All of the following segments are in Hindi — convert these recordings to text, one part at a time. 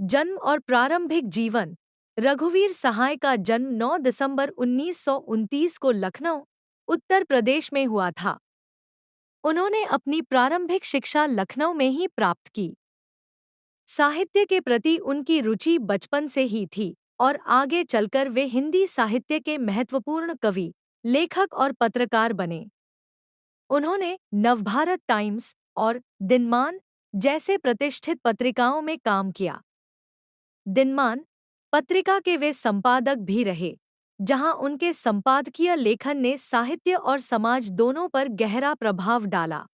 जन्म और प्रारंभिक जीवन। रघुवीर सहाय का जन्म 9 दिसंबर 1929 को लखनऊ, उत्तर प्रदेश में हुआ था। उन्होंने अपनी प्रारंभिक शिक्षा लखनऊ में ही प्राप्त की। साहित्य के प्रति उनकी रुचि बचपन से ही थी और आगे चलकर वे हिंदी साहित्य के महत्वपूर्ण कवि, लेखक और पत्रकार बने। उन्होंने नवभारत टाइम्स और दिनमान जैसे प्रतिष्ठित पत्रिकाओं में काम किया। दिनमान पत्रिका के वे संपादक भी रहे, जहां उनके संपादकीय लेखन ने साहित्य और समाज दोनों पर गहरा प्रभाव डाला।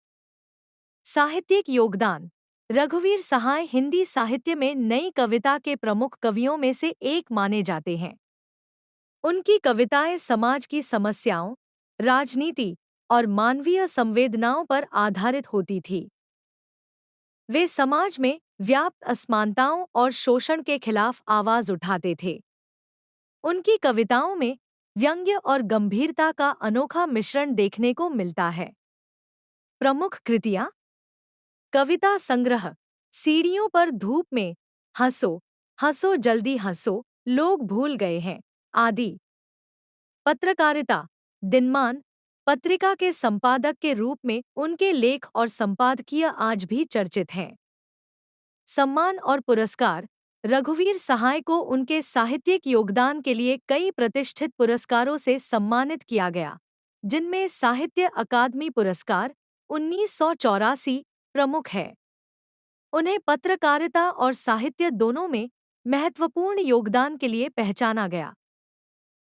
साहित्यिक योगदान। रघुवीर सहाय हिंदी साहित्य में नई कविता के प्रमुख कवियों में से एक माने जाते हैं। उनकी कविताएं समाज की समस्याओं, राजनीति और मानवीय संवेदनाओं पर आधारित होती थी। वे समाज में व्याप्त असमानताओं और शोषण के खिलाफ आवाज उठाते थे। उनकी कविताओं में व्यंग्य और गंभीरता का अनोखा मिश्रण देखने को मिलता है। प्रमुख कृतियां: कविता संग्रह सीढ़ियों पर धूप में, हंसो हंसो जल्दी हंसो, लोग भूल गए हैं आदि। पत्रकारिता। दिनमान पत्रिका के संपादक के रूप में उनके लेख और संपादकीय आज भी चर्चित हैं। सम्मान और पुरस्कार। रघुवीर सहाय को उनके साहित्यिक योगदान के लिए कई प्रतिष्ठित पुरस्कारों से सम्मानित किया गया, जिनमें साहित्य अकादमी पुरस्कार 1984 प्रमुख है। उन्हें पत्रकारिता और साहित्य दोनों में महत्वपूर्ण योगदान के लिए पहचाना गया।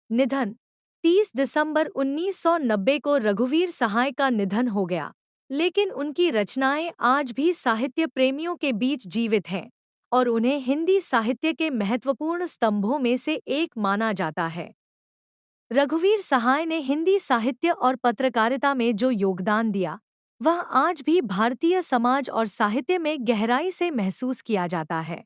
निधन। 30 दिसंबर 1990 को रघुवीर सहाय का निधन हो गया, लेकिन उनकी रचनाएं आज भी साहित्य प्रेमियों के बीच जीवित हैं और उन्हें हिंदी साहित्य के महत्वपूर्ण स्तंभों में से एक माना जाता है। रघुवीर सहाय ने हिंदी साहित्य और पत्रकारिता में जो योगदान दिया, वह आज भी भारतीय समाज और साहित्य में गहराई से महसूस किया जाता है।